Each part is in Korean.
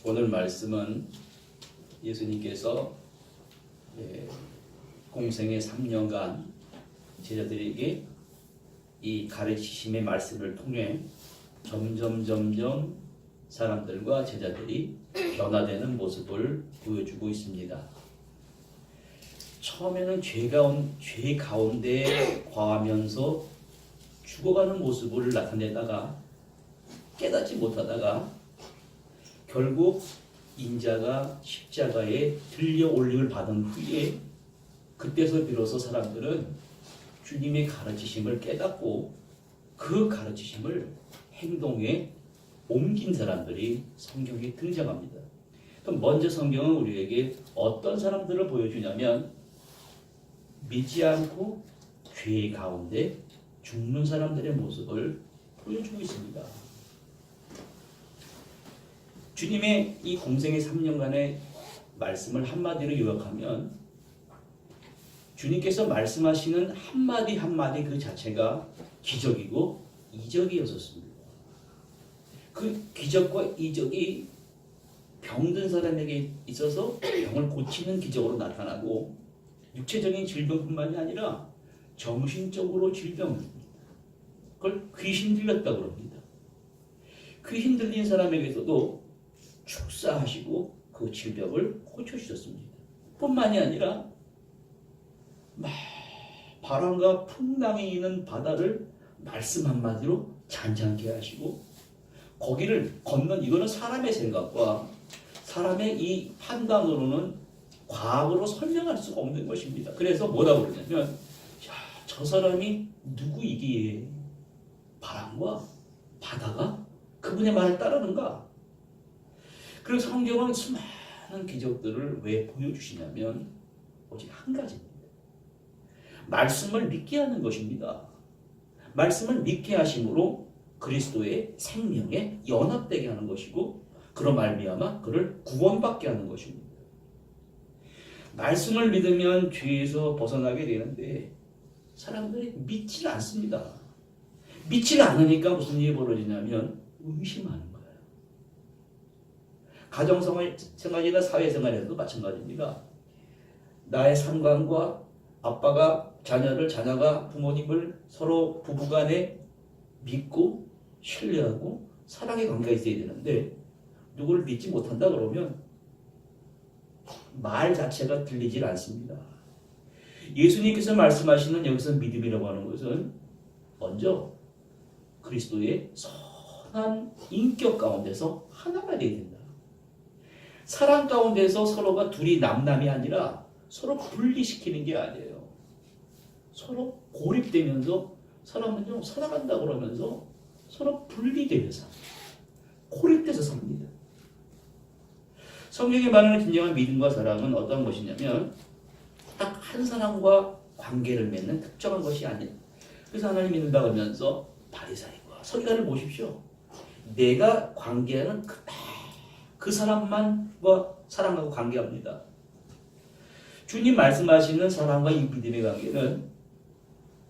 오늘 말씀은 예수님께서 공생의 3년간 제자들에게 이 가르치심의 말씀을 통해 점점 사람들과 제자들이 변화되는 모습을 보여주고 있습니다. 처음에는 죄 가운데 과하면서 죽어가는 모습을 나타내다가 깨닫지 못하다가 결국 인자가 십자가에 들려 올림을 받은 후에 그때서 비로소 사람들은 주님의 가르치심을 깨닫고 그 가르치심을 행동에 옮긴 사람들이 성경에 등장합니다. 그럼 먼저 성경은 우리에게 어떤 사람들을 보여주냐면 믿지 않고 죄 가운데 죽는 사람들의 모습을 보여주고 있습니다. 주님의 이 공생의 3년간의 말씀을 한마디로 요약하면 주님께서 말씀하시는 한마디 한마디 그 자체가 기적이고 이적이었습니다. 그 기적과 이적이 병든 사람에게 있어서 병을 고치는 기적으로 나타나고 육체적인 질병뿐만이 아니라 정신적으로 질병을 줍니다. 그걸 귀신 들렸다고 합니다. 귀신 들린 사람에게서도 축사하시고 그 질병을 고쳐주셨습니다. 뿐만이 아니라 바람과 풍랑이 있는 바다를 말씀 한마디로 잔잔케 하시고 거기를 건넌 이거는 사람의 생각과 사람의 이 판단으로는 과학으로 설명할 수가 없는 것입니다. 그래서 뭐라고 그러냐면 저 사람이 누구이기에 바람과 바다가 그분의 말을 따르는가? 그래서 성경은 수많은 기적들을 왜 보여주시냐면 오직 한 가지입니다. 말씀을 믿게 하는 것입니다. 말씀을 믿게 하심으로 그리스도의 생명에 연합되게 하는 것이고 그런 말미암아 그를 구원받게 하는 것입니다. 말씀을 믿으면 죄에서 벗어나게 되는데 사람들이 믿지를 않습니다. 믿지를 않으니까 무슨 일이 벌어지냐면 의심하는 거예요. 가정생활이나 사회생활에서도 마찬가지입니다. 나의 상관과 아빠가 자녀가 부모님을 서로 부부간에 믿고 신뢰하고 사랑의 관계가 있어야 되는데 누구를 믿지 못한다 그러면 말 자체가 들리질 않습니다. 예수님께서 말씀하시는 여기서 믿음이라고 하는 것은 먼저 그리스도의 선한 인격 가운데서 하나가 되어야 된다. 사랑 가운데서 서로가 둘이 남남이 아니라 서로 분리시키는 게 아니에요. 서로 고립되면서 사람은요 살아간다 그러면서 서로 분리되면서 고립돼서 삽니다. 성경이 말하는 진정한 믿음과 사랑은 어떤 것이냐면 딱 한 사람과 관계를 맺는 특정한 것이 아니에요. 그래서 하나님 믿는다 그러면서 바리새인과 서기관을 보십시오. 내가 관계하는 그 사람만과 사랑하고 관계합니다. 주님 말씀하시는 사랑과 이 믿음의 관계는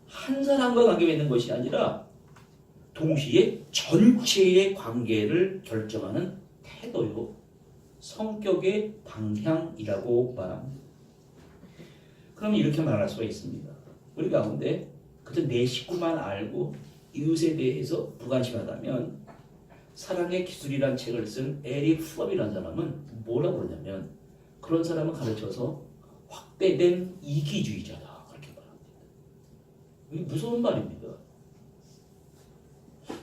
한 사람과 관계 맺는 것이 아니라 동시에 전체의 관계를 결정하는 태도요, 성격의 방향이라고 말합니다. 그럼 이렇게 말할 수가 있습니다. 우리 가운데 그저 내 식구만 알고 이웃에 대해서 무관심하다면 사랑의 기술이란 책을 쓴 에릭 프롬이라는 사람은 뭐라고 그러냐면 그런 사람을 가르쳐서 확대된 이기주의자다 그렇게 말합니다. 이게 무서운 말입니다.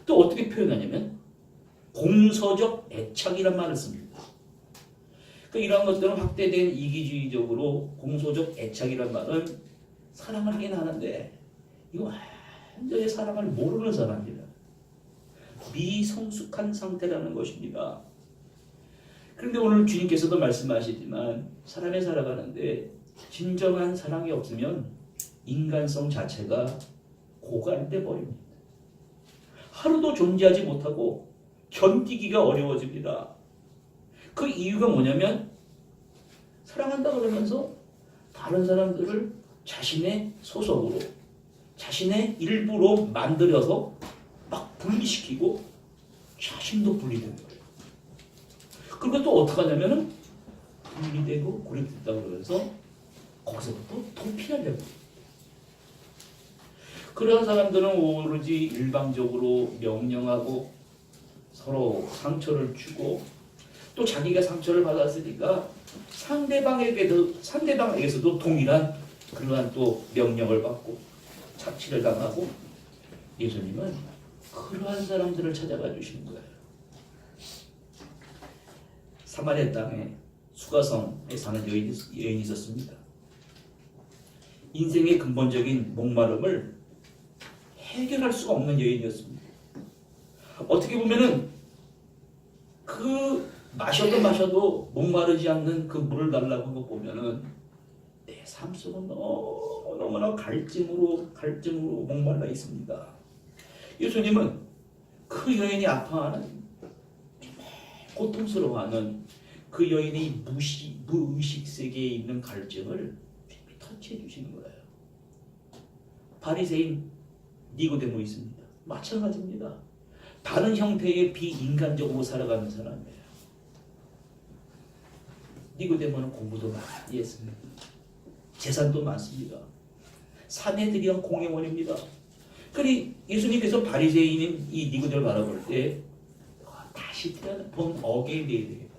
또 어떻게 표현하냐면 공서적 애착이란 말을 씁니다. 이러한 것들은 확대된 이기주의적으로 공소적 애착이란 말은 사랑을 하긴 하는데 이거 완전히 사랑을 모르는 사람입니다. 미성숙한 상태라는 것입니다. 그런데 오늘 주님께서도 말씀하시지만 사람이 살아가는데 진정한 사랑이 없으면 인간성 자체가 고갈돼 버립니다. 하루도 존재하지 못하고 견디기가 어려워집니다. 그 이유가 뭐냐면 사랑한다 그러면서 다른 사람들을 자신의 소속으로 자신의 일부로 만들어서 막 분리시키고 자신도 분리된 거예요. 그리고 또 어떻게 하냐면은 분리 되고 고립됐다 그러면서 거기서부터 도피하려고. 그런 사람들은 오로지 일방적으로 명령하고 서로 상처를 주고 또 자기가 상처를 받았으니까 상대방에게서도 동일한 그러한 또 명령을 받고 착취를 당하고. 예수님은 그러한 사람들을 찾아가 주시는 거예요. 사마리아 땅에 수가성에 사는 여인이 있었습니다. 인생의 근본적인 목마름을 해결할 수가 없는 여인이었습니다. 어떻게 보면은 그 마셔도 목마르지 않는 그 물을 달라고 한 거 보면은 내 삶 속은 너무나 갈증으로 목말라 있습니다. 예수님은 그 여인이 아파하는 고통스러워하는 그 여인의 무의식 세계에 있는 갈증을 터치해 주시는 거예요. 바리새인 니고데모 있습니다. 마찬가지입니다. 다른 형태의 비인간적으로 살아가는 사람이에요. 니고데모는 공부도 많이 했습니다. 재산도 많습니다. 사내들이한 공회원입니다. 그러니 예수님께서 바리새인인 이 니고데모를 바라볼 때 다시 태어난 본 어게인 돼야 되겠다.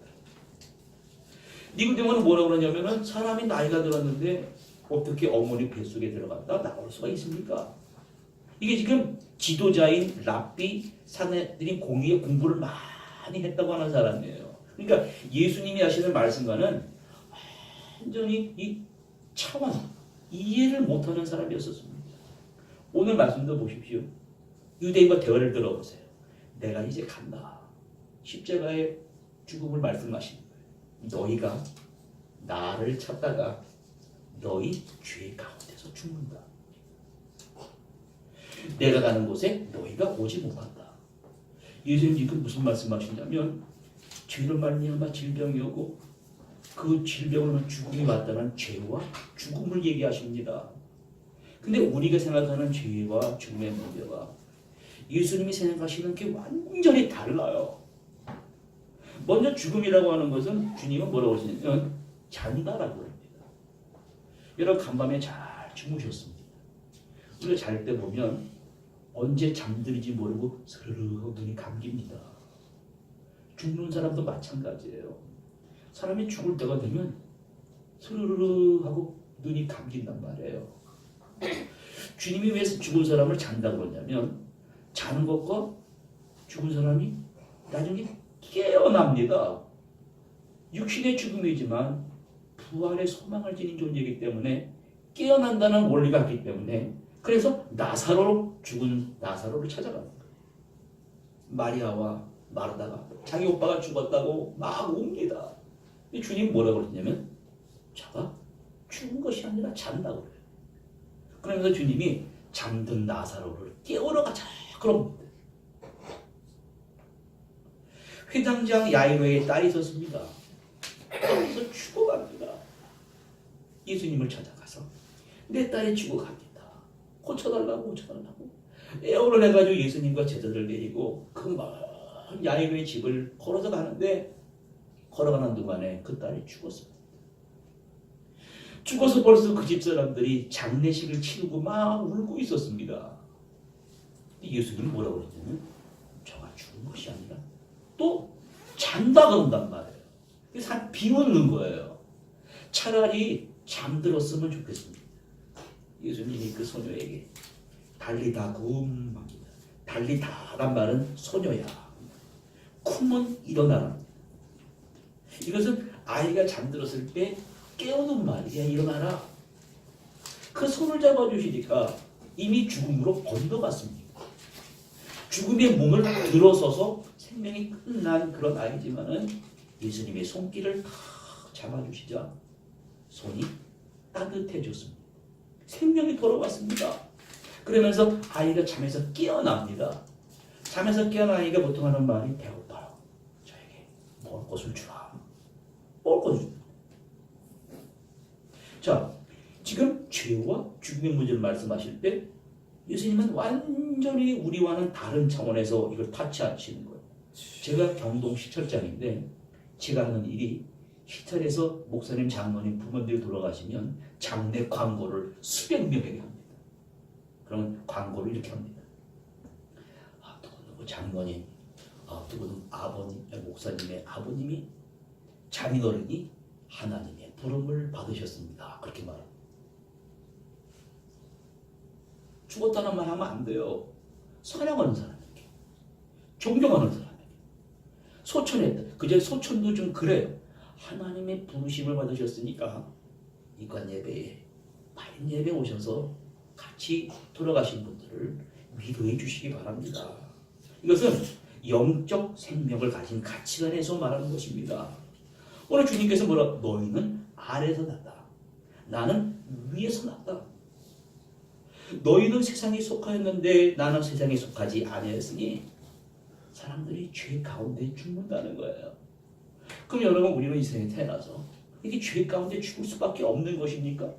니고데모는 뭐라고 그러냐면은 사람이 나이가 들었는데 어떻게 어머니 뱃속에 들어갔다 나올 수가 있습니까? 이게 지금 지도자인 랍비 사내들인 공의의 공부를 많이 했다고 하는 사람이에요. 그러니까 예수님이 하시는 말씀과는 완전히 이 차원 이해를 못하는 사람이었었습니다. 오늘 말씀도 보십시오. 유대인과 대화를 들어보세요. 내가 이제 간다. 십자가의 죽음을 말씀하시는 거예요. 너희가 나를 찾다가 너희 죄 가운데서 죽는다. 내가 가는 곳에 너희가 오지 못한다. 예수님 지금 무슨 말씀하시냐면 죄로 말미암아 질병이 오고 그 질병으로 죽음이 왔다는 죄와 죽음을 얘기하십니다. 근데 우리가 생각하는 죄와 죽음의 문제와 예수님이 생각하시는 게 완전히 달라요. 먼저 죽음이라고 하는 것은 주님은 뭐라고 하시냐면 잔다라고 합니다. 여러분 간밤에 잘 주무셨습니다. 우리가 잘 때 보면 언제 잠들지 모르고 스르르 눈이 감깁니다. 죽는 사람도 마찬가지예요. 사람이 죽을 때가 되면 스르르 하고 눈이 감긴단 말이에요. 주님이 왜 죽은 사람을 잔다고 그러냐면 자는 것과 죽은 사람이 나중에 깨어납니다. 육신의 죽음이지만 부활의 소망을 지닌 존재이기 때문에 깨어난다는 원리가 있기 때문에 그래서 죽은 나사로를 찾아가는 거예요. 마리아와 마르다가 자기 오빠가 죽었다고 막 옵니다. 주님 뭐라고 그랬냐면 자가 죽은 것이 아니라 잔다고 그래요. 그러면서 주님이 잠든 나사로를 깨우러 가자. 그럼 회당장 야이로의 딸이 있었습니다. 거기서 죽어갑니다. 예수님을 찾아가서 내 딸이 죽어갑니다. 고쳐달라고 애원을 해가지고 예수님과 제자들을 데리고 그 먼 야이로의 집을 걸어서 가는데 걸어가는 동안에 그 딸이 죽었습니다. 죽어서 벌써 그 집 사람들이 장례식을 치르고 막 울고 있었습니다. 예수님이 뭐라고 그랬냐면 저가 죽은 것이 아니라 또 잔다 그런단 말이에요. 그래서 비웃는 거예요. 차라리 잠들었으면 좋겠습니다. 예수님이 그 소녀에게 달리다 굼합니다. 달리다란 말은 소녀야. 쿰은 일어나라. 이것은 아이가 잠들었을 때 깨우는 말이야. 일어나라. 그 손을 잡아주시니까 이미 죽음으로 건너갔습니다. 죽음의 몸을 들어서서 생명이 끝난 그런 아이지만은 예수님의 손길을 탁 잡아주시자 손이 따뜻해졌습니다. 생명이 돌아왔습니다. 그러면서 아이가 잠에서 깨어납니다. 잠에서 깨어난 아이가 보통 하는 말이 배고파요. 저에게 먹을 것을 주라. 먹을 것을 주라. 자, 지금 죄와 죽음의 문제를 말씀하실 때 예수님은 완전히 우리와는 다른 차원에서 이걸 타치하시는 거예요. 제가 경동 시철장인데 제가 하는 일이 히털에서 목사님, 장로님, 부모님들이 돌아가시면 장례 광고를 수백 명에게 합니다. 그러면 광고를 이렇게 합니다. 누구 장로님, 누구는 아버님, 목사님의 아버님이 장인어른이 하나님의 부름을 받으셨습니다. 그렇게 말합니다. 죽었다는 말 하면 안 돼요. 사랑하는 사람에게, 존경하는 사람에게. 소천했다. 그제 소천도 좀 그래요. 하나님의 부르심을 받으셨으니까 이관 예배에 발인 예배 오셔서 같이 돌아가신 분들을 위로해 주시기 바랍니다. 이것은 영적 생명을 가진 가치관에서 말하는 것입니다. 오늘 주님께서 뭐라? 너희는 아래에서 났다. 나는 위에서 났다. 너희는 세상에 속하였는데 나는 세상에 속하지 아니하였으니 사람들이 죄 가운데 죽는다는 거예요. 그럼 여러분, 우리는 이 세상에 태어나서 이렇게 죄 가운데 죽을 수밖에 없는 것입니까?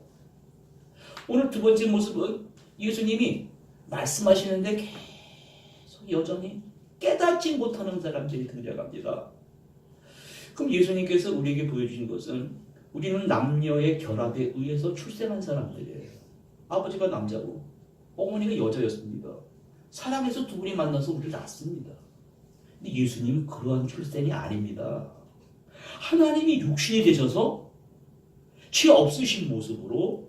오늘 두 번째 모습은 예수님이 말씀하시는데 계속 여전히 깨닫지 못하는 사람들이 등장합니다. 그럼 예수님께서 우리에게 보여주신 것은 우리는 남녀의 결합에 의해서 출생한 사람들이에요. 아버지가 남자고 어머니가 여자였습니다. 사랑해서 두 분이 만나서 우리를 낳습니다. 근데 예수님은 그러한 출생이 아닙니다. 하나님이 육신이 되셔서 죄 없으신 모습으로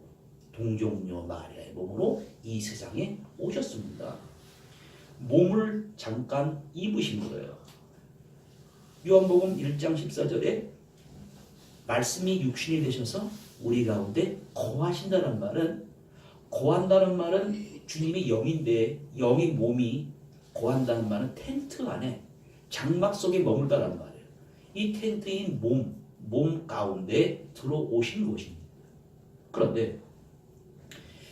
동정녀 마리아의 몸으로 이 세상에 오셨습니다. 몸을 잠깐 입으신 거예요. 요한복음 1장 14절에 말씀이 육신이 되셔서 우리 가운데 거하신다는 말은, 거한다는 말은 주님의 영인데, 영의 몸이 거한다는 말은 텐트 안에 장막 속에 머물다는 말이에요. 이 텐트인 몸 가운데 들어오신 것입니다. 그런데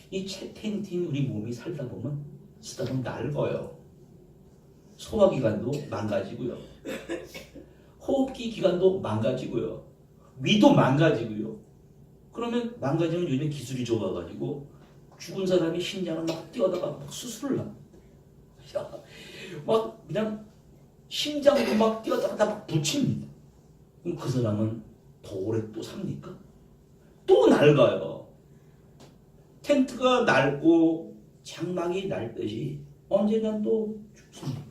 이 텐트인 우리 몸이 살다 보면 쓰다 보면 낡아요. 소화기관도 망가지고요. 호흡기 기관도 망가지고요. 위도 망가지고요. 그러면 망가지면 요즘 기술이 좋아가지고 죽은 사람이 심장을 막 뛰어다가 막 수술을 합니다. 막 그냥 심장도 막 뛰어다가 막 붙입니다. 그럼 그 사람은 더 오래 또 삽니까? 또 낡아요. 텐트가 낡고 장막이 낡듯이 언젠간 또 죽습니다.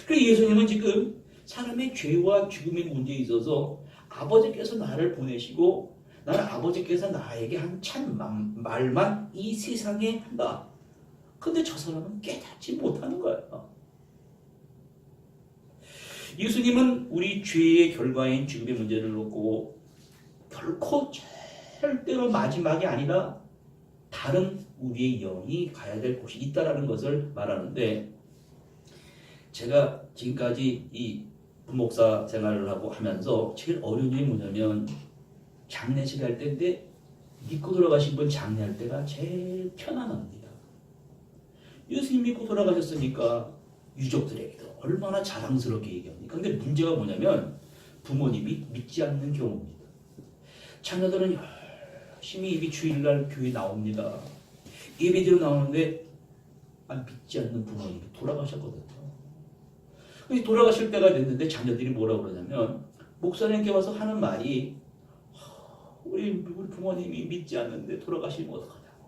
그래서 예수님은 지금 사람의 죄와 죽음의 문제에 있어서 아버지께서 나를 보내시고 나는 아버지께서 나에게 한 참 말만 이 세상에 한다. 근데 저 사람은 깨닫지 못하는 거예요. 예수님은 우리 죄의 결과인 죽음의 문제를 놓고 결코 절대로 마지막이 아니라 다른 우리의 영이 가야 될 곳이 있다라는 것을 말하는데, 제가 지금까지 이 부목사 생활을 하고 하면서 제일 어려운 일이 뭐냐면 장례식 할 때인데 믿고 돌아가신 분 장례할 때가 제일 편안합니다. 예수님 믿고 돌아가셨으니까 유족들에게도 얼마나 자랑스럽게 얘기합니까? 근데 문제가 뭐냐면 부모님이 믿지 않는 경우입니다. 자녀들은 열심히 이 주일날 교회 나옵니다. 예배드려 나오는데 믿지 않는 부모님이 돌아가셨거든요. 돌아가실 때가 됐는데 자녀들이 뭐라고 그러냐면 목사님께 와서 하는 말이 우리 부모님이 믿지 않는데 돌아가시면 어떡하냐고.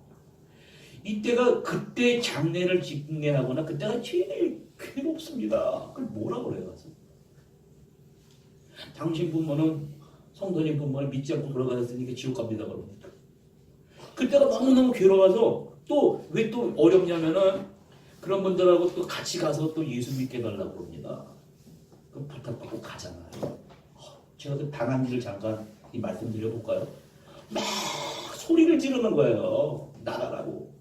이때가 그때 장례를 집례하거나 그때가 제일 괴롭습니다. 그걸 뭐라고 그래요? 당신 부모는 성도님 부모를 믿지 않고 돌아가셨으니까 지옥 갑니다 그럽니다. 그때가 너무너무 괴로워서 또 왜 또 어렵냐면은 그런 분들하고 또 같이 가서 또 예수 믿게 해달라고 그럽니다. 그럼 부탁받고 가잖아요. 제가 그 당한 일을 잠깐 이 말씀 드려볼까요? 막 소리를 지르는 거예요. 나가라고.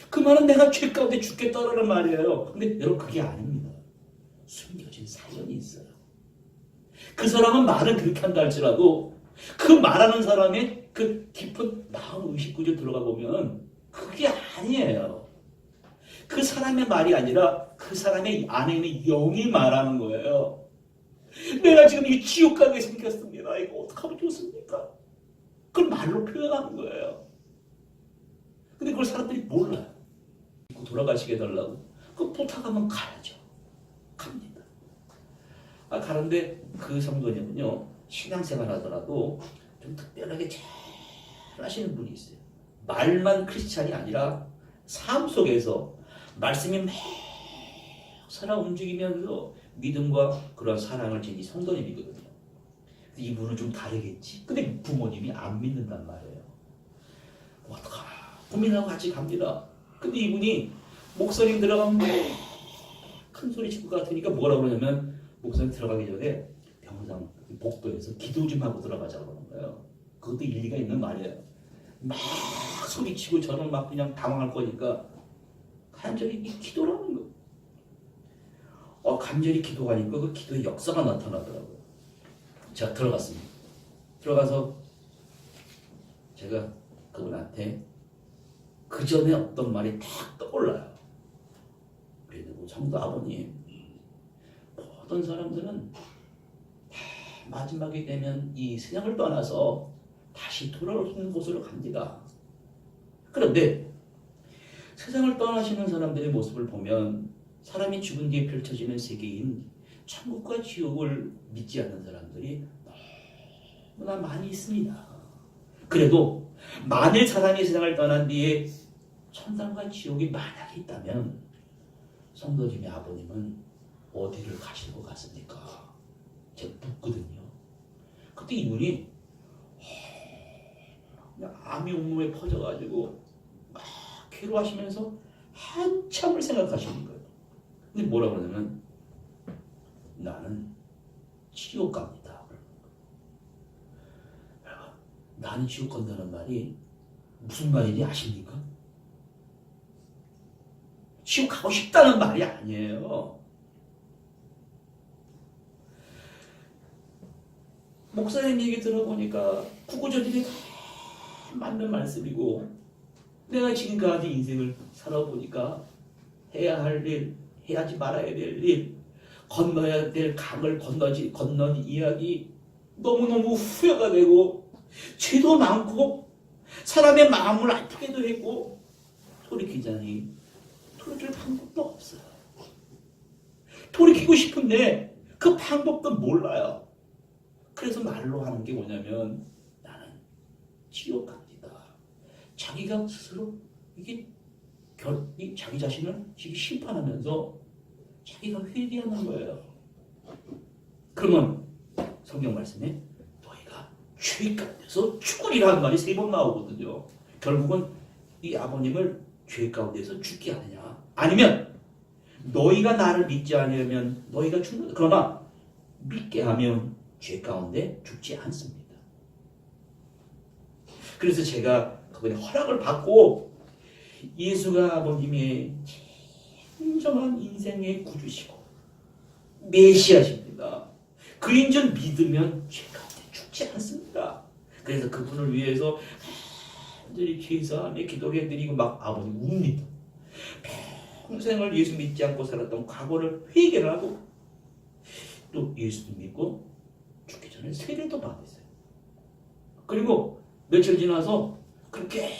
그 말은 내가 죄 가운데 죽겠다라는 말이에요. 근데 여러분 그게 아닙니다. 숨겨진 사연이 있어요. 그 사람은 말은 그렇게 한다 할지라도 그 말하는 사람의 그 깊은 마음 의식 구조 들어가 보면 그게 아니에요. 그 사람의 말이 아니라 그 사람의 안에 있는 영이 말하는 거예요. 내가 지금 이 지옥 가게 생겼습니다. 이거 어떡하면 좋습니까? 그걸 말로 표현하는 거예요. 근데 그걸 사람들이 몰라요. 돌아가시게 해달라고. 그 부탁하면 가야죠. 갑니다. 가는데 그 성도님은요 신앙생활 하더라도 좀 특별하게 잘 하시는 분이 있어요. 말만 크리스찬이 아니라 삶 속에서 말씀이 막 살아 움직이면서 믿음과 그런 사랑을 지닌 성도님이거든요. 이분은 좀 다르겠지. 근데 부모님이 안 믿는단 말이에요. 어떡하 고민하고 같이 갑니다. 근데 이분이 목사님 들어가면 큰 소리 칠 것 같으니까 뭐라고 그러냐면 목사님 들어가기 전에 병상 복도에서 기도 좀 하고 들어가자고 그러는 거예요. 그것도 일리가 있는 말이에요. 막 소리치고 저는 막 그냥 당황할 거니까 간절히 기도라는 거. 간절히 기도하니까 그 기도의 역사가 나타나더라고요. 제가 들어갔습니다. 들어가서 제가 그분한테 그 전에 어떤 말이 딱 떠올라요. 그리고 성도 아버님, 모든 사람들은 다 마지막이 되면 이 세상을 떠나서 다시 돌아올 수 있는 곳으로 갑니다. 그런데 세상을 떠나시는 사람들의 모습을 보면 사람이 죽은 뒤에 펼쳐지는 세계인 천국과 지옥을 믿지 않는 사람들이 너무나 많이 있습니다. 그래도 만일 사람이 세상을 떠난 뒤에 천당과 지옥이 만약에 있다면 성도님의 아버님은 어디를 가실 것 같습니까? 제가 묻거든요. 그때 이분이 그냥 암이 온몸에 퍼져가지고 막 괴로워하시면서 한참을 생각하시는 거예요. 근데 뭐라 그러냐면 나는 지옥 갑니다. 나는 지옥 간다는 말이 무슨 말인지 아십니까? 지옥 가고 싶다는 말이 아니에요. 목사님 얘기 들어보니까 구구절절히 다 맞는 말씀이고 내가 지금까지 인생을 살아보니까 해야 할 일, 해야지 말아야 될 일, 건너야 될 강을 건넌 이야기 너무너무 후회가 되고 죄도 많고 사람의 마음을 아프게도 했고 돌이키자니 돌이킬 방법도 없어요. 돌이키고 싶은데 그 방법도 몰라요. 그래서 말로 하는 게 뭐냐면 나는 지옥 갑니다. 자기가 스스로 이게 자기 자신을 심판하면서 자기가 회개하는 거예요. 그러면 성경 말씀에 너희가 죄 가운데서 죽으리라는 말이 3번 나오거든요. 결국은 이 아버님을 죄 가운데서 죽게 하느냐 아니면 너희가 나를 믿지 않으면 너희가 죽는다. 그러나 믿게 하면 죄 가운데 죽지 않습니다. 그래서 제가 그분의 허락을 받고 예수가 아버님의 진정한 인생의 구주시고 메시아십니다. 그 인전 믿으면 죄 가운데 죽지 않습니다. 그래서 그분을 위해서 간절히 제사하며 기도를 해드리고 막 아버님 웁니다. 평생을 예수 믿지 않고 살았던 과거를 회개를 하고 또 예수도 믿고 죽기 전에 세례도 받았어요. 그리고 며칠 지나서 그렇게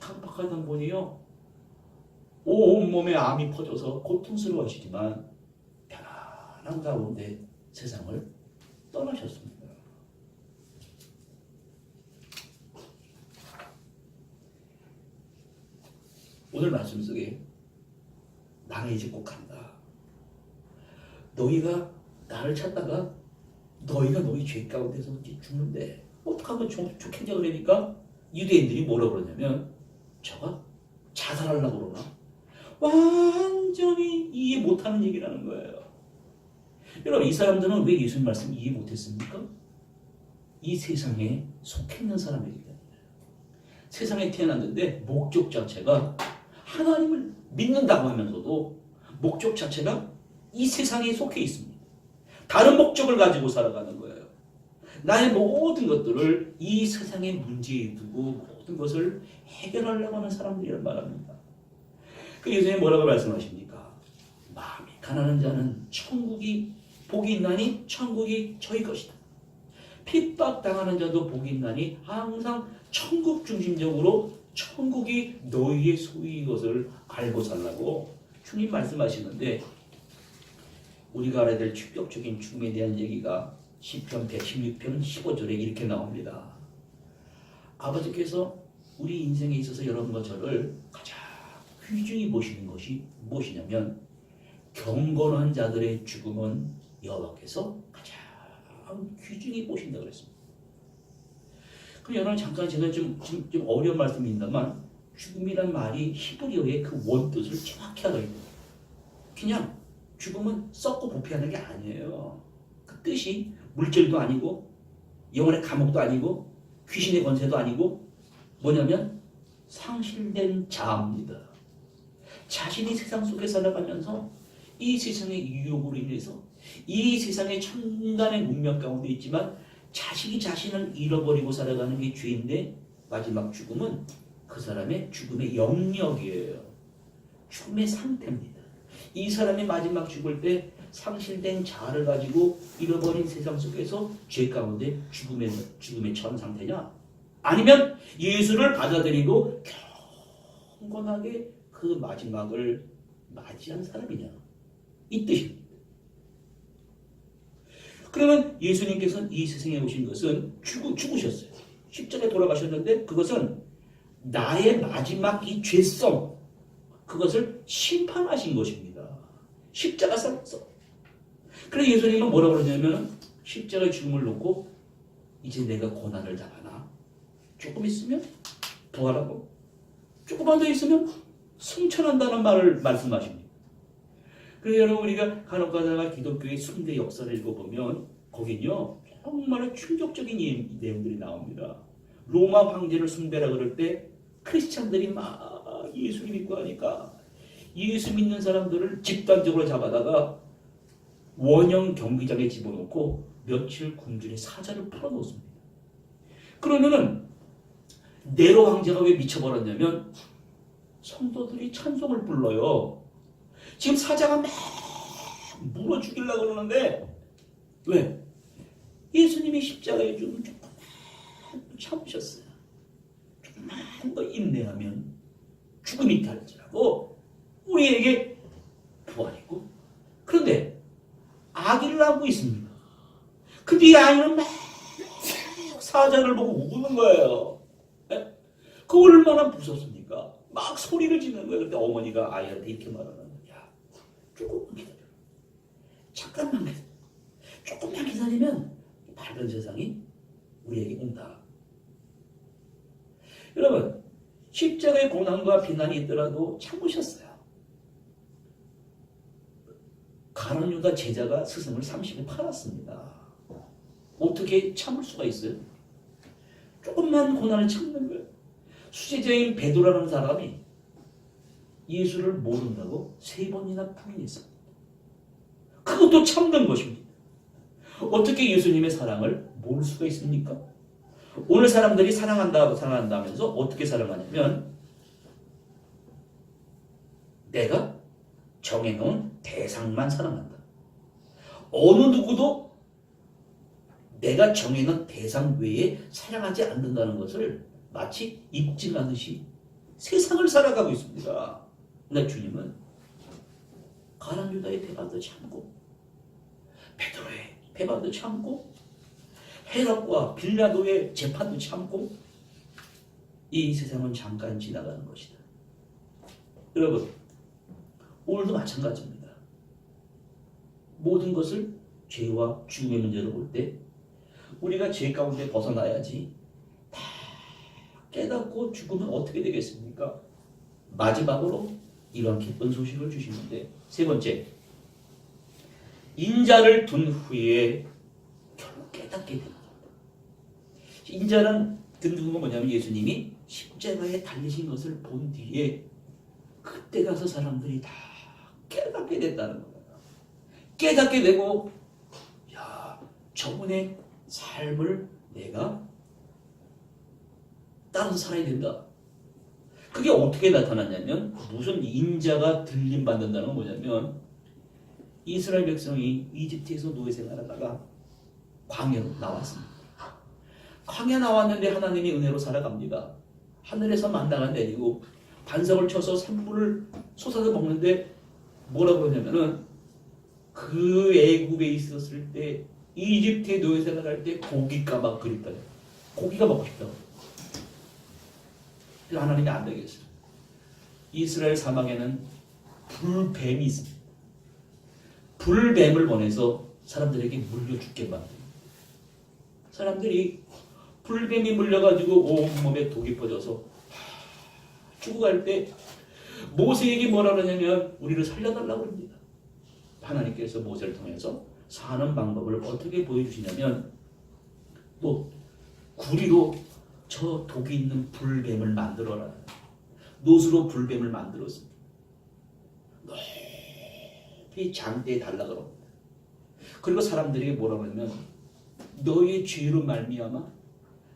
강박하던 분이요 온몸에 암이 퍼져서 고통스러워하시지만 편안한 가운데 세상을 떠나셨습니다. 오늘 말씀 속에 나는 이제 꼭 간다. 너희가 나를 찾다가 너희가 너희 죄 가운데서 죽는데 어떡하면 좋겠냐 그러니까 유대인들이 뭐라 그러냐면 저가 자살하려고 그러나 완전히 이해 못하는 얘기라는 거예요. 여러분 이 사람들은 왜 예수님 말씀 이해 못했습니까? 이 세상에 속해 있는 사람이기 때문에 세상에 태어났는데 목적 자체가 하나님을 믿는다고 하면서도 목적 자체가 이 세상에 속해 있습니다. 다른 목적을 가지고 살아가는 거예요. 나의 모든 것들을 이 세상의 문제에 두고 모든 것을 해결하려고 하는 사람들이란 말합니다. 그 예수님이 뭐라고 말씀하십니까? 마음이 가난한 자는 복이 있나니 천국이 저희 것이다. 핍박당하는 자도 복이 있나니 항상 천국 중심적으로 천국이 너희의 소유인 것을 알고 살라고 주님 말씀하시는데 우리가 알아야 될 충격적인 죽음에 대한 얘기가 시편 116편 15절에 이렇게 나옵니다. 아버지께서 우리 인생에 있어서 여러분과 저를 가장 귀중히 보시는 것이 무엇이냐면 경건한 자들의 죽음은 여호와께서 가장 귀중히 보신다 그랬습니다. 그럼 여러분 잠깐 제가 좀 어려운 말씀입니다만 죽음이란 말이 히브리어의 그 원뜻을 정확히 알아야 돼요. 그냥 죽음은 썩고 부패하는 게 아니에요. 그 뜻이 물질도 아니고 영혼의 감옥도 아니고 귀신의 권세도 아니고 뭐냐면 상실된 자아입니다. 자신이 세상 속에 살아가면서 이 세상의 유혹으로 인해서 이 세상의 천간의 문명 가운데 있지만 자신이 자신을 잃어버리고 살아가는 게 죄인데 마지막 죽음은 그 사람의 죽음의 영역이에요. 죽음의 상태입니다. 이 사람이 마지막 죽을 때 상실된 자아를 가지고 잃어버린 세상 속에서 죄 가운데 죽음에 처한 상태냐? 아니면 예수를 받아들이고 경건하게 그 마지막을 맞이한 사람이냐? 이 뜻입니다. 그러면 예수님께서는 이 세상에 오신 것은 죽으셨어요. 십자가에 돌아가셨는데 그것은 나의 마지막 이 죄성 그것을 심판하신 것입니다. 십자가 살았어. 그래서 예수님은 뭐라고 그러냐면 십자가의 죽음을 놓고 이제 내가 고난을 당하나 조금 있으면 부활하고 조금만 더 있으면 승천한다는 말을 말씀하십니다. 그래서 여러분 우리가 간혹가다가 기독교의 순대 역사를 읽어보면 거긴요 정말 충격적인 내용들이 나옵니다. 로마 황제를 숭배라 그럴 때 크리스찬들이 막 예수 믿고 하니까 예수 믿는 사람들을 집단적으로 잡아다가 원형 경기장에 집어넣고 며칠 굶주린 사자를 풀어놓습니다. 그러면은 네로 황제가 왜 미쳐버렸냐면 성도들이 찬송을 불러요. 지금 사자가 막 물어 죽이려고 그러는데 왜? 예수님이 십자가에 죽으면 조금만 참으셨어요. 조금만 더 인내하면 죽음이 탈지라고 우리에게 부활이고 그런데 아기를 낳고 있습니다. 근데 이 아이는 막 사자를 보고 우는 거예요. 네? 그 얼마나 무섭습니까? 막 소리를 지르는 거예요. 그때 어머니가 아이한테 이렇게 말하는 거야. 조금만 기다려. 잠깐만 기다려. 조금만 기다리면 밝은 세상이 우리에게 온다. 여러분 십자가의 고난과 비난이 있더라도 참으셨어요. 가룟 유다 제자가 스승을 30에 팔았습니다. 어떻게 참을 수가 있어요? 조금만 고난을 참는 거예요. 수제자인 베드로라는 사람이 예수를 모른다고 3번이나 부인했습니다. 그것도 참는 것입니다. 어떻게 예수님의 사랑을 모를 수가 있습니까? 오늘 사람들이 사랑한다 하면서 어떻게 사랑하냐면 내가 정해놓은 대상만 사랑한다. 어느 누구도 내가 정해놓은 대상 외에 사랑하지 않는다는 것을 마치 입증하듯이 세상을 살아가고 있습니다. 근데 주님은 가룟 유다의 배반도 참고 베드로의 배반도 참고 헤롯과 빌라도의 재판도 참고 이 세상은 잠깐 지나가는 것이다. 여러분 오늘도 마찬가지입니다. 모든 것을 죄와 죽음의 문제로 볼 때 우리가 죄 가운데 벗어나야지 다 깨닫고 죽으면 어떻게 되겠습니까? 마지막으로 이런 기쁜 소식을 주시는데 세 번째 인자를 둔 후에 결국 깨닫게 됩니다. 인자는 든 건 뭐냐면 예수님이 십자가에 달리신 것을 본 뒤에 그때 가서 사람들이 다 깨닫게 됐다는 거예요. 깨닫게 되고 야 저분의 삶을 내가 따라서 살아야 된다. 그게 어떻게 나타났냐면 무슨 인자가 들림 받는다는 건 뭐냐면 이스라엘 백성이 이집트에서 노예 생활하다가 광야로 나왔습니다. 광야 나왔는데 하나님이 은혜로 살아갑니다. 하늘에서 만나가 내리고 반석을 쳐서 산물을 솟아서 먹는데 뭐라고 하냐면은 그 그 애굽에 있었을 때 이집트에 노예 생활할 때 고기가 막 그립다. 고기가 먹고 싶다고. 하나님이 안 되겠어요. 이스라엘 사막에는 불뱀이 있습니다. 불뱀을 보내서 사람들에게 물려 죽게 만듭니다. 사람들이 불뱀이 물려가지고 온몸에 독이 퍼져서 죽어갈 때 모세에게 뭐라 그러냐면 우리를 살려달라고 합니다. 하나님께서 모세를 통해서 사는 방법을 어떻게 보여주시냐면 구리로 저 독이 있는 불뱀을 만들어라. 노수로 불뱀을 만들었습니다. 높이 장대에 달라 그럽니다. 그리고 사람들에게 뭐라고 하면 너의 죄로 말미암아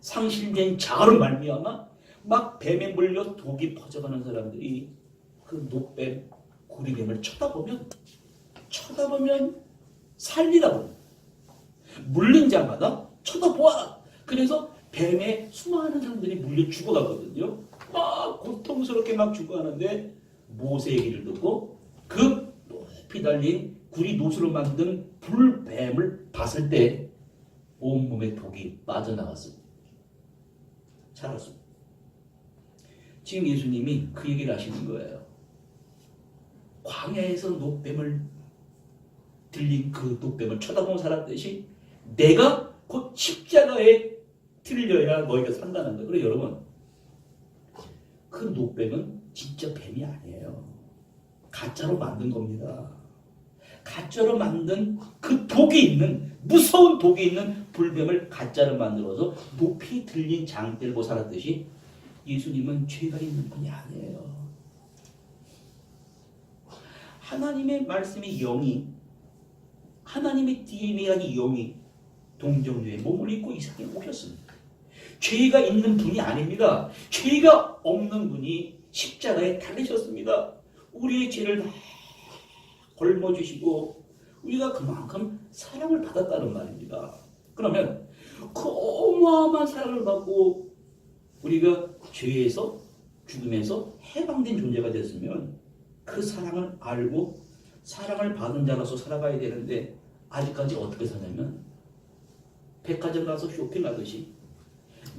상실된 자로 말미암아 막 뱀에 물려 독이 퍼져가는 사람들이 그 녹뱀 구리뱀을 쳐다보면 살리라고 합니다. 물린 자마다 쳐다보아라. 그래서 뱀에 수많은 사람들이 물려 죽어가거든요. 막 고통스럽게 막 죽어가는데 모세의 얘기를 듣고 그 높이 달린 구리 노수로 만든 불뱀을 봤을 때 온몸에 독이 빠져나갔습니다. 살았습니다. 지금 예수님이 그 얘기를 하시는 거예요. 광야에서 녹뱀을 들린 그 녹뱀을 쳐다보고 살았듯이 내가 곧 십자가에 들려야 너희가 산다는 거예요. 그래서 여러분, 그 녹뱀은 진짜 뱀이 아니에요. 가짜로 만든 겁니다. 가짜로 만든 그 독이 있는, 무서운 독이 있는 불뱀을 가짜로 만들어서 높이 들린 장대를 보고 살았듯이 예수님은 죄가 있는 분이 아니에요. 하나님의 말씀이 영이, 하나님의 DNA가 영이 동정녀의 몸을 입고 이 세상에 오셨습니다. 죄가 있는 분이 아닙니다. 죄가 없는 분이 십자가에 달리셨습니다. 우리의 죄를 다 걸머주시고 우리가 그만큼 사랑을 받았다는 말입니다. 그러면 그 어마어마한 사랑을 받고 우리가 죄에서 죽음에서 해방된 존재가 됐으면 그 사랑을 알고 사랑을 받은 자로서 살아가야 되는데 아직까지 어떻게 사냐면 백화점 가서 쇼핑하듯이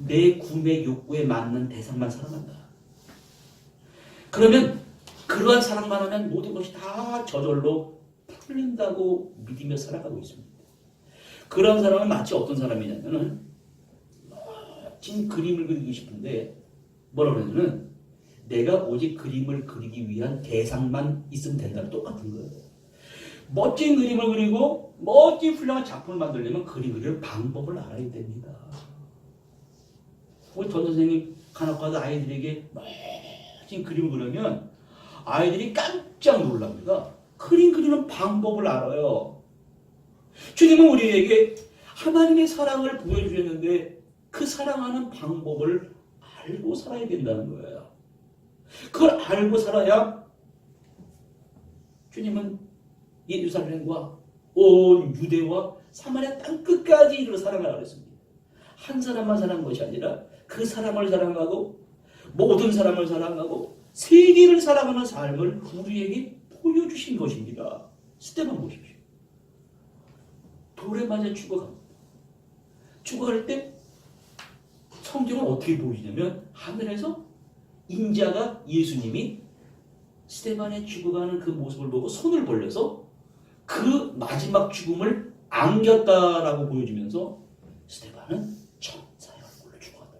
내 구매 욕구에 맞는 대상만 사랑한다. 그러면 그러한 사랑만 하면 모든 것이 다 저절로 풀린다고 믿으며 살아가고 있습니다. 그런 사람은 마치 어떤 사람이냐면은 멋진 그림을 그리고 싶은데 뭐라고 그러냐면 내가 오직 그림을 그리기 위한 대상만 있으면 된다는 똑같은 거예요. 멋진 그림을 그리고 멋진 훌륭한 작품을 만들려면 그림 그리는 방법을 알아야 됩니다. 우리 전 선생님 간혹가다 아이들에게 멋진 그림을 그리면 아이들이 깜짝 놀랍니다. 그림 그리는 방법을 알아요. 주님은 우리에게 하나님의 사랑을 보여주셨는데 그 사랑하는 방법을 알고 살아야 된다는 거예요. 그걸 알고 살아야 주님은 예루살렘과 온 유대와 사마리아 땅 끝까지 이르러 사랑하라고 했습니다. 한 사람만 사랑한 것이 아니라 그 사람을 사랑하고 모든 사람을 사랑하고 세계를 사랑하는 삶을 우리에게 보여주신 것입니다. 스테반 보십시오. 돌에 맞아 죽어갑니다. 죽어갈 때 성경은 어떻게 보이냐면 하늘에서 인자가 예수님이 스테반의 죽어가는 그 모습을 보고 손을 벌려서 그 마지막 죽음을 안겼다라고 보여주면서 스테반은 천사의 얼굴로 죽어간다.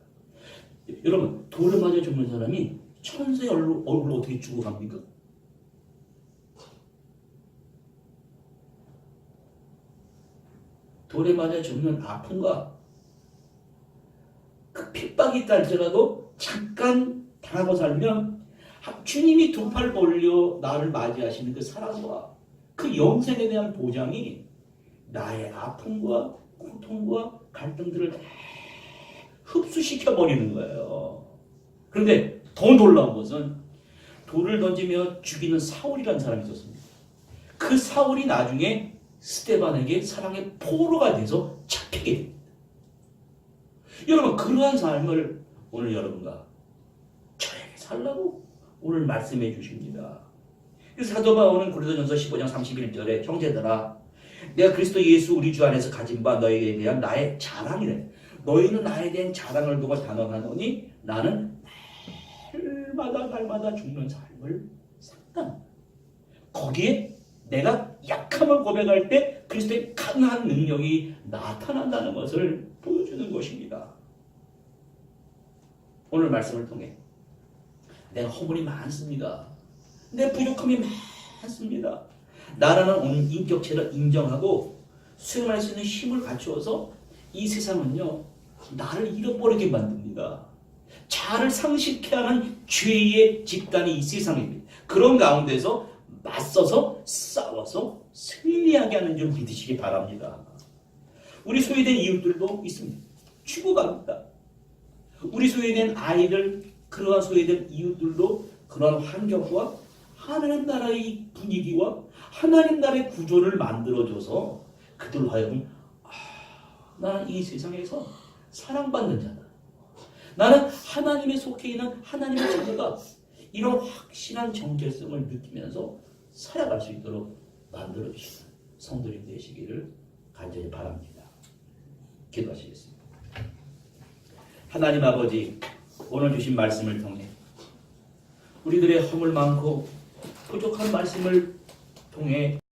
여러분, 돌에 맞아 죽는 사람이 천사의 얼굴로 어떻게 죽어갑니까? 돌에 맞아 죽는 아픔과 그 핍박이 있다 할지라도 잠깐 당하고 살면 주님이 두 팔 벌려 나를 맞이하시는 그 사랑과 그 영생에 대한 보장이 나의 아픔과 고통과 갈등들을 다 흡수시켜버리는 거예요. 그런데 더 놀라운 것은 돌을 던지며 죽이는 사울이라는 사람이 있었습니다. 그 사울이 나중에 스데반에게 사랑의 포로가 돼서 잡히게 됩니다. 여러분, 그러한 삶을 오늘 여러분과 저에게 살라고 오늘 말씀해 주십니다. 사도 바울은 고린도전서 15장 31절에 형제들아 내가 그리스도 예수 우리 주 안에서 가진 바 너에게 대한 나의 자랑이래. 너희는 나에 대한 자랑을 두고 단언하노니 나는 날마다 죽는 삶을 산다. 거기에 내가 약함을 고백할 때 그리스도의 강한 능력이 나타난다는 것을 보여주는 것입니다. 오늘 말씀을 통해 내가 허물이 많습니다. 내 부족함이 많습니다. 나라는 인격체를 인정하고 수용할 수 있는 힘을 갖추어서 이 세상은요 나를 잃어버리게 만듭니다. 자아를 상실케 하는 죄의 집단이 이 세상입니다. 그런 가운데서 맞서서 싸워서 승리하게 하는 줄 믿으시기 바랍니다. 우리 소외된 이웃들도 있습니다. 죽어갑니다. 우리 소외된 아이들, 그러한 소외된 이웃들도 그러한 환경과 하나님 나라의 분위기와 하나님 나라의 구조를 만들어줘서 그들 하여금 나는 이 세상에서 사랑받는 자다. 나는 하나님에 속해 있는 하나님의 자녀가 이런 확실한 정체성을 느끼면서 살아갈 수 있도록 만들어주시는 성도님 되시기를 간절히 바랍니다. 기도하시겠습니다. 하나님 아버지, 오늘 주신 말씀을 통해 우리들의 허물 많고 부족한 말씀을 통해